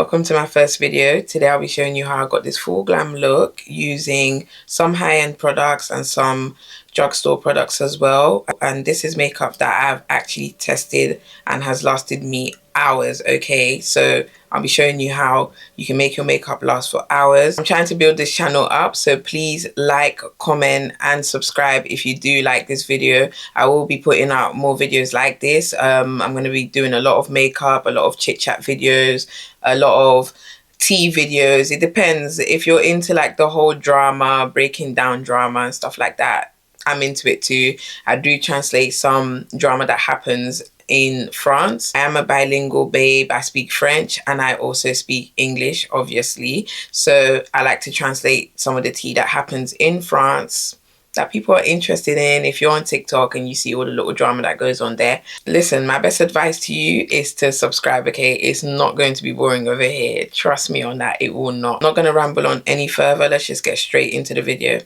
welcome to my first video. Today I'll be showing you how I got this full glam look using some high-end products and some drugstore products as well. And this is makeup that I've actually tested and has lasted me hours. Okay, so I'll be showing you how you can make your makeup last for hours. I'm trying to build this channel up, so please like, comment and subscribe if you do like this video. I will be putting out more videos like this. I'm going to be doing a lot of makeup, a lot of chit chat videos, a lot of tea videos. It depends if you're into like the whole drama, breaking down drama and stuff like that. I'm into it too. I do translate some drama that happens in France. I am a bilingual babe. I speak French and I also speak English, obviously. So I like to translate some of the tea that happens in France that people are interested in. If you're on TikTok and you see all the little drama that goes on there, listen, my best advice to you is to subscribe, okay? It's not going to be boring over here. Trust me on that, it will not. I'm not going to ramble on any further. Let's just get straight into the video.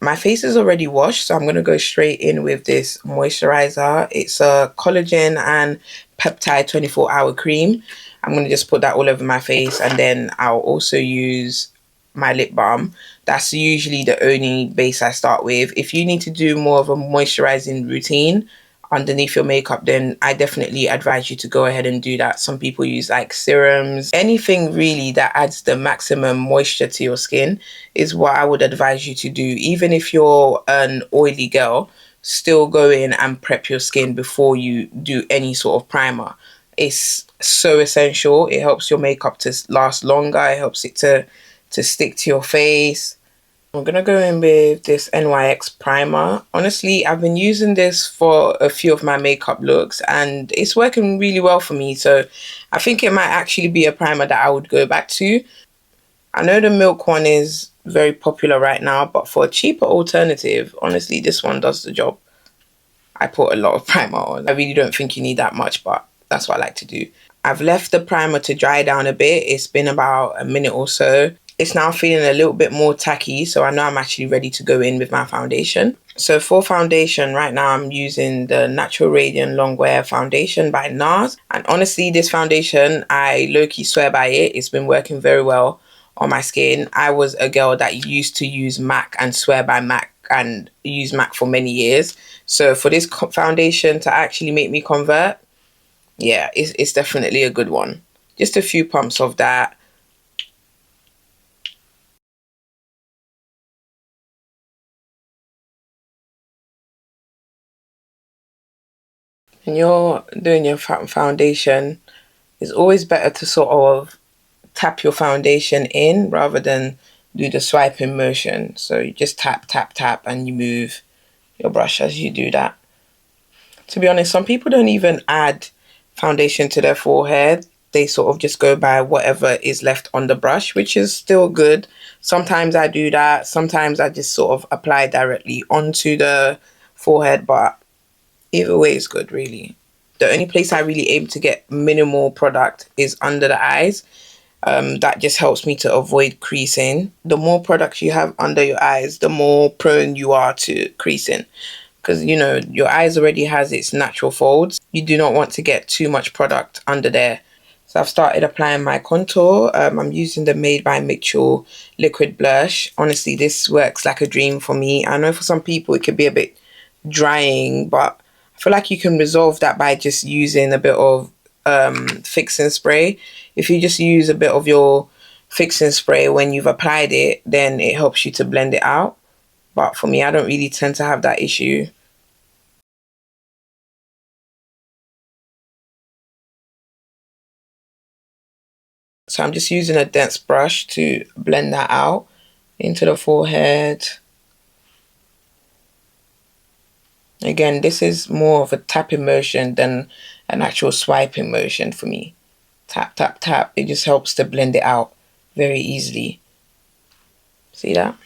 My face is already washed, so I'm going to go straight in with this moisturizer. It's a collagen and peptide 24-hour cream. I'm going to just put that all over my face, and then I'll also use my lip balm. That's usually the only base I start with. If you need to do more of a moisturizing routine underneath your makeup, then I definitely advise you to go ahead and do that. Some people use like serums. Anything really that adds the maximum moisture to your skin is what I would advise you to do. Even if you're an oily girl, still go in and prep your skin before you do any sort of primer. It's so essential. It helps your makeup to last longer. It helps it to stick to your face. I'm going to go in with this NYX primer. Honestly, I've been using this for a few of my makeup looks and it's working really well for me. So I think it might actually be a primer that I would go back to. I know the Milk one is very popular right now, but for a cheaper alternative, honestly, this one does the job. I put a lot of primer on. I really don't think you need that much, but that's what I like to do. I've left the primer to dry down a bit. It's been about a minute or so. It's now feeling a little bit more tacky, so I know I'm actually ready to go in with my foundation. So for foundation, right now I'm using the Natural Radiant Longwear Foundation by NARS. And honestly, this foundation, I low-key swear by it. It's been working very well on my skin. I was a girl that used to use MAC and swear by MAC and use MAC for many years. So for this foundation to actually make me convert, yeah, it's definitely a good one. Just a few pumps of that. When you're doing your foundation, it's always better to sort of tap your foundation in rather than do the swiping motion. So you just tap, tap, tap, and you move your brush as you do that. To be honest, some people don't even add foundation to their forehead. They sort of just go by whatever is left on the brush, which is still good. Sometimes I do that. Sometimes I just sort of apply directly onto the forehead, but either way is good, really. The only place I really aim to get minimal product is under the eyes. That just helps me to avoid creasing. The more product you have under your eyes, the more prone you are to creasing. Because, you know, your eyes already has its natural folds. You do not want to get too much product under there. So I've started applying my contour. I'm using the Made by Mitchell liquid blush. Honestly, this works like a dream for me. I know for some people it could be a bit drying, but I feel like you can resolve that by just using a bit of fixing spray. If you just use a bit of your fixing spray when you've applied it, then it helps you to blend it out. But for me, I don't really tend to have that issue. So I'm just using a dense brush to blend that out into the forehead. Again, this is more of a tapping motion than an actual swiping motion for me. Tap, tap, tap. It just helps to blend it out very easily. See that?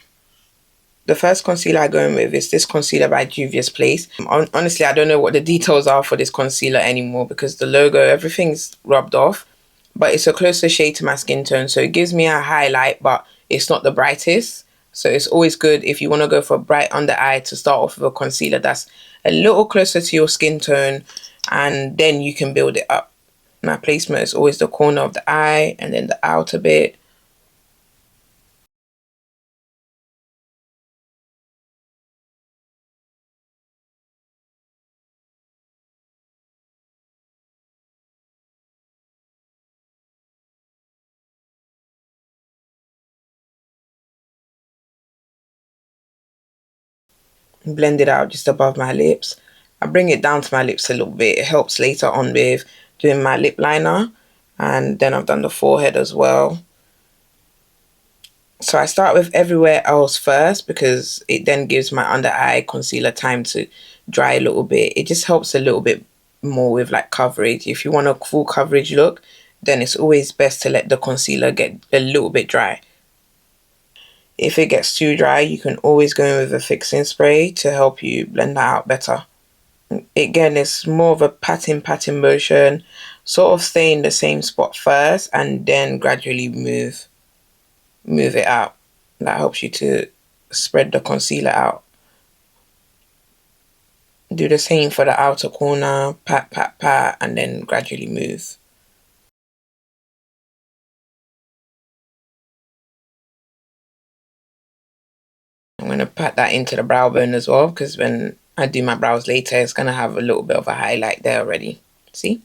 The first concealer I go in with is this concealer by Juvia's Place. Honestly, I don't know what the details are for this concealer anymore because the logo, everything's rubbed off. But it's a closer shade to my skin tone, so it gives me a highlight, but it's not the brightest. So it's always good if you want to go for a bright under eye to start off with a concealer that's a little closer to your skin tone, and then you can build it up. My placement is always the corner of the eye and then the outer bit. Blend it out just above my lips. I bring it down to my lips a little bit. It helps later on with doing my lip liner. And then I've done the forehead as well. So I start with everywhere else first because it then gives my under eye concealer time to dry a little bit. It just helps a little bit more with like coverage. If you want a full coverage look, then it's always best to let the concealer get a little bit dry. If it gets too dry, you can always go in with a fixing spray to help you blend that out better. Again, it's more of a patting motion, sort of stay in the same spot first and then gradually move it out. That helps you to spread the concealer out. Do the same for the outer corner, pat, and then gradually move. I'm going to pat that into the brow bone as well because when I do my brows later, it's going to have a little bit of a highlight there already. See?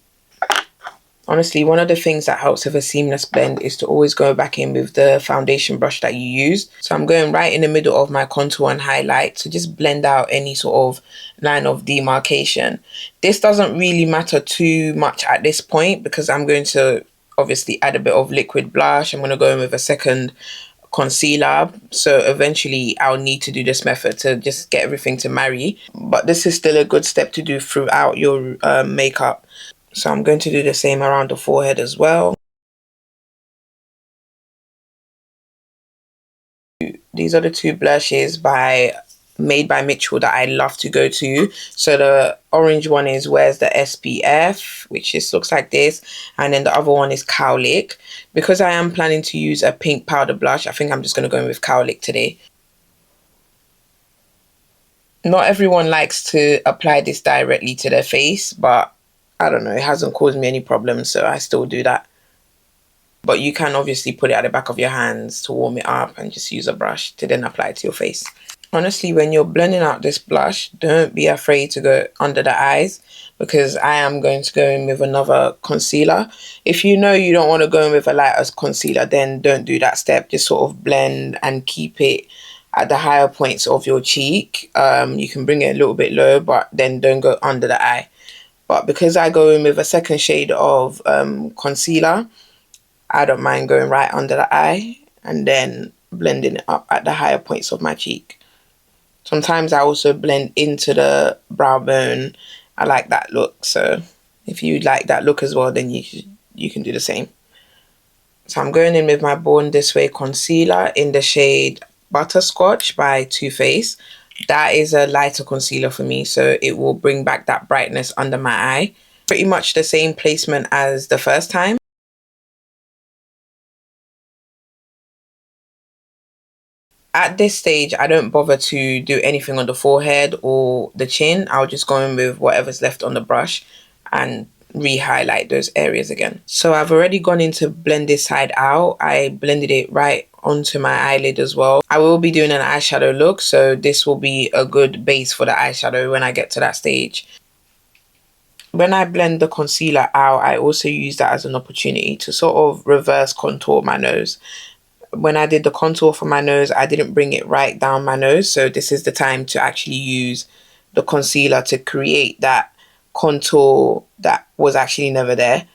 Honestly, one of the things that helps with a seamless blend is to always go back in with the foundation brush that you use. So I'm going right in the middle of my contour and highlight to just blend out any sort of line of demarcation. This doesn't really matter too much at this point because I'm going to obviously add a bit of liquid blush. I'm going to go in with a second concealer, so eventually I'll need to do this method to just get everything to marry, but this is still a good step to do throughout your makeup. So I'm going to do the same around the forehead as well. These are the two blushes made by Mitchell that I love to go to. So the orange one is Where's the SPF, which just looks like this, and then the other one is Cowlick. Because I am planning to use a pink powder blush, I think I'm just going to go in with Cowlick today. Not everyone likes to apply this directly to their face, but I don't know, it hasn't caused me any problems, so I still do that. But you can obviously put it at the back of your hands to warm it up and just use a brush to then apply it to your face. Honestly, when you're blending out this blush, don't be afraid to go under the eyes because I am going to go in with another concealer. If you know you don't want to go in with a lighter concealer, then don't do that step. Just sort of blend and keep it at the higher points of your cheek. You can bring it a little bit low, but then don't go under the eye. But because I go in with a second shade of concealer, I don't mind going right under the eye and then blending it up at the higher points of my cheek. Sometimes I also blend into the brow bone. I like that look. So if you like that look as well, then you can do the same. So I'm going in with my Born This Way concealer in the shade Butterscotch by Too Faced. That is a lighter concealer for me, so it will bring back that brightness under my eye. Pretty much the same placement as the first time. At this stage, I don't bother to do anything on the forehead or the chin. I'll just go in with whatever's left on the brush and re-highlight those areas again. So I've already gone in to blend this side out. I blended it right onto my eyelid as well. I will be doing an eyeshadow look, so this will be a good base for the eyeshadow when I get to that stage. When I blend the concealer out, I also use that as an opportunity to sort of reverse contour my nose. When I did the contour for my nose, I didn't bring it right down my nose. So this is the time to actually use the concealer to create that contour that was actually never there.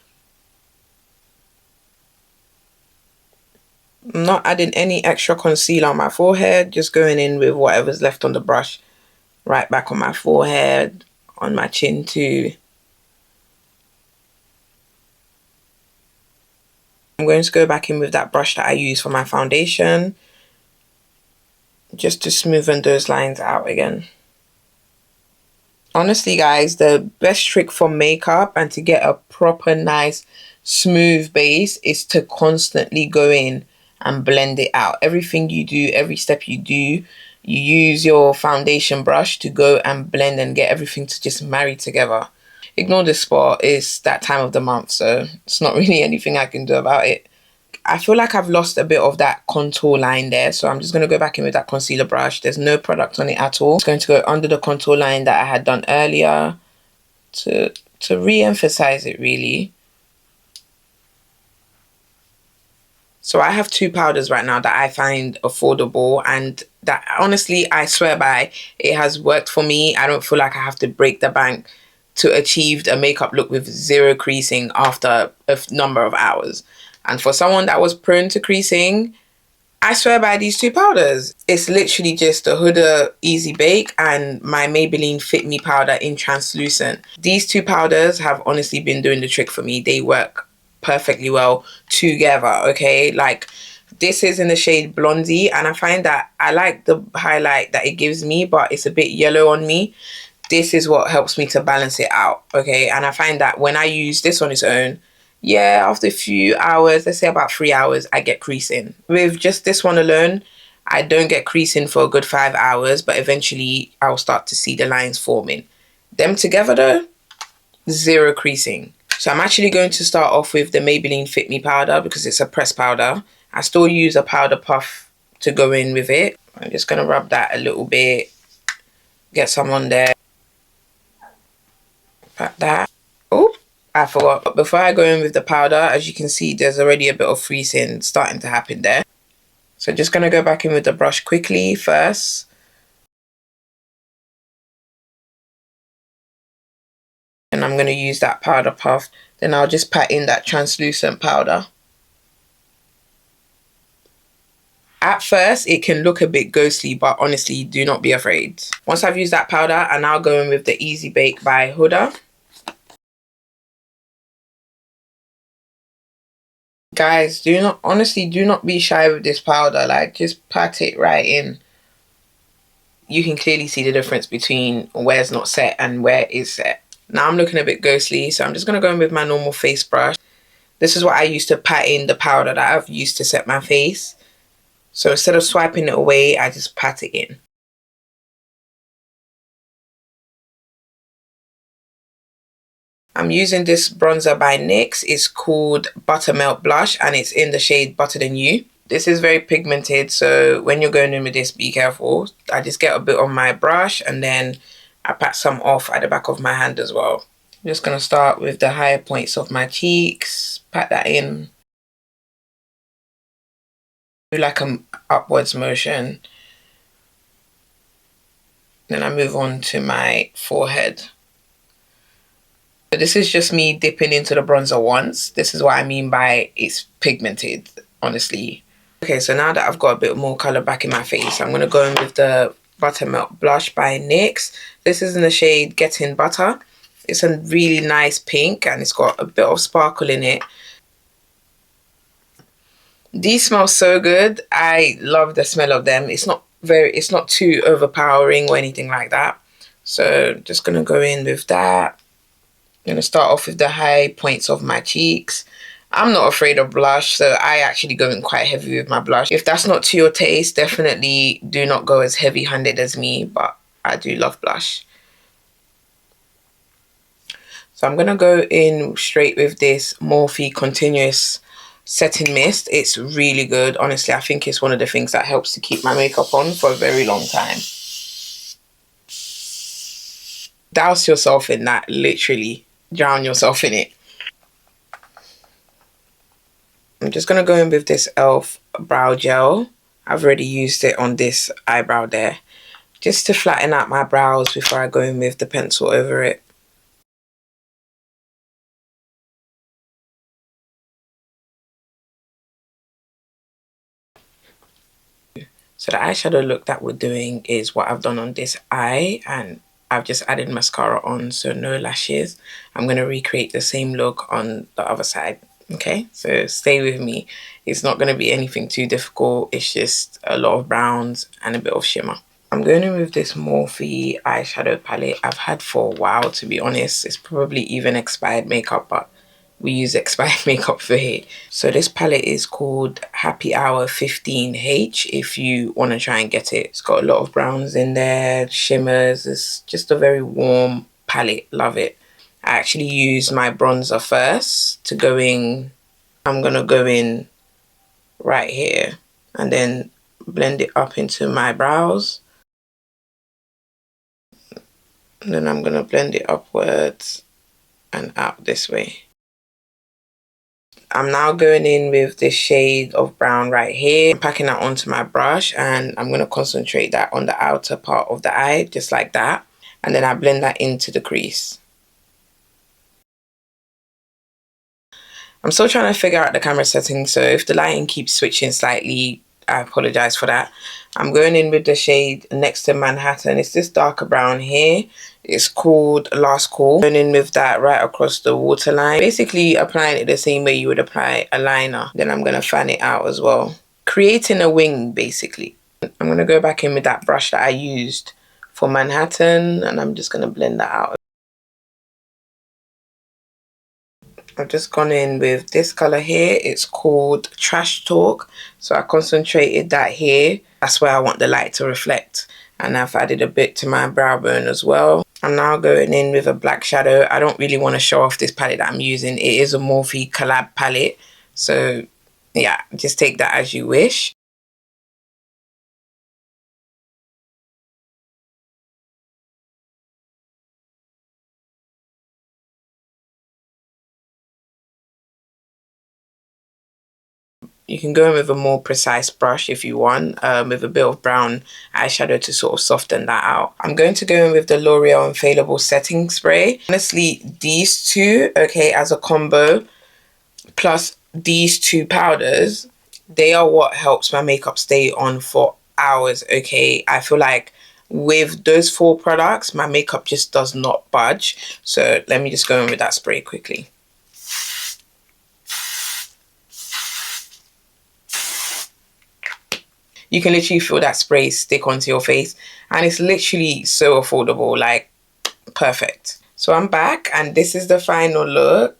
I'm not adding any extra concealer on my forehead, just going in with whatever's left on the brush, right back on my forehead, on my chin too. I'm going to go back in with that brush that I use for my foundation, just to smoothen those lines out again. Honestly, guys, the best trick for makeup and to get a proper nice smooth base is to constantly go in and blend it out. Everything you do, every step you do, you use your foundation brush to go and blend and get everything to just marry together. ignore this spot. It's that time of the month, so it's not really anything I can do about it. I feel like I've lost a bit of that contour line there, so I'm just going to go back in with that concealer brush. There's no product on it at all. It's going to go under the contour line that I had done earlier to re-emphasize it really. So I have two powders right now that I find affordable and that honestly I swear by, it has worked for me. I don't feel like I have to break the bank to achieve a makeup look with zero creasing after a number of hours. And for someone that was prone to creasing, I swear by these two powders. It's literally just the Huda Easy Bake and my Maybelline Fit Me powder in translucent. These two powders have honestly been doing the trick for me. They work perfectly well together, okay? Like, this is in the shade Blondie, and I find that I like the highlight that it gives me, but it's a bit yellow on me. This is what helps me to balance it out, okay? And I find that when I use this on its own, yeah, after a few hours, let's say about 3 hours, I get creasing. With just this one alone, I don't get creasing for a good 5 hours, but eventually I'll start to see the lines forming. Them together though, zero creasing. So I'm actually going to start off with the Maybelline Fit Me powder because it's a pressed powder. I still use a powder puff to go in with it. I'm just going to rub that a little bit, get some on there. Pat that. Oh, I forgot. But before I go in with the powder, as you can see, there's already a bit of creasing starting to happen there. So just going to go back in with the brush quickly first. And I'm going to use that powder puff. Then I'll just pat in that translucent powder. At first, it can look a bit ghostly, but honestly, do not be afraid. Once I've used that powder, I now go in with the Easy Bake by Huda. Guys, honestly, do not be shy with this powder. Like, just pat it right in. You can clearly see the difference between where it's not set and where it is set. Now I'm looking a bit ghostly, so I'm just going to go in with my normal face brush. This is what I use to pat in the powder that I've used to set my face. So instead of swiping it away, I just pat it in. I'm using this bronzer by NYX. It's called Buttermelt Blush and it's in the shade Butter Than You. This is very pigmented, so when you're going in with this, be careful. I just get a bit on my brush and then I pat some off at the back of my hand as well. I'm just going to start with the higher points of my cheeks, pat that in. Do like an upwards motion. Then I move on to my forehead. So this is just me dipping into the bronzer once. This is what I mean by it's pigmented, honestly. Okay, so now that I've got a bit more colour back in my face, I'm going to go in with the Buttermelt Blush by NYX. This is in the shade Getting Butter. It's a really nice pink and it's got a bit of sparkle in it. These smell so good. I love the smell of them. It's not too overpowering or anything like that. So just going to go in with that. I'm going to start off with the high points of my cheeks. I'm not afraid of blush, so I actually go in quite heavy with my blush. If that's not to your taste, definitely do not go as heavy-handed as me, but I do love blush. So I'm going to go in straight with this Morphe Continuous Setting Mist. It's really good. Honestly, I think it's one of the things that helps to keep my makeup on for a very long time. Douse yourself in that, literally. Drown yourself in it. I'm just going to go in with this e.l.f. brow gel. I've already used it on this eyebrow there. Just to flatten out my brows before I go in with the pencil over it. So the eyeshadow look that we're doing is what I've done on this eye. And I've just added mascara on, so no lashes. I'm going to recreate the same look on the other side. Okay, so stay with me. It's not going to be anything too difficult. It's just a lot of browns and a bit of shimmer. I'm going in with this Morphe eyeshadow palette I've had for a while, to be honest. It's probably even expired makeup, but we use expired makeup for here. So this palette is called Happy Hour 15H if you want to try and get it. It's got a lot of browns in there, shimmers. It's just a very warm palette. Love it. I actually use my bronzer first to go in. I'm going to go in right here and then blend it up into my brows. And then I'm going to blend it upwards and out this way. I'm now going in with this shade of brown right here. I'm packing that onto my brush and I'm going to concentrate that on the outer part of the eye, just like that. And then I blend that into the crease. I'm still trying to figure out the camera settings, so if the lighting keeps switching slightly, I apologize for that. I'm going in with the shade Next to Manhattan. It's this darker brown here. It's called Last Call. Going in with that right across the waterline. Basically applying it the same way you would apply a liner. Then I'm going to fan it out as well. Creating a wing, basically. I'm going to go back in with that brush that I used for Manhattan, and I'm just going to blend that out. I've just gone in with this color here. It's called Trash Talk. So I concentrated that here. That's where I want the light to reflect. And I've added a bit to my brow bone as well. I'm now going in with a black shadow. I don't really want to show off this palette that I'm using. It is a Morphe collab palette. So yeah, just take that as you wish. You can go in with a more precise brush if you want, with a bit of brown eyeshadow to sort of soften that out. I'm going to go in with the L'Oreal Infallible Setting Spray. Honestly, these two, okay, as a combo, plus these two powders, they are what helps my makeup stay on for hours, okay? I feel like with those 4 products, my makeup just does not budge. So let me just go in with that spray quickly. You can literally feel that spray stick onto your face, and it's literally so affordable, like perfect. So I'm back and this is the final look.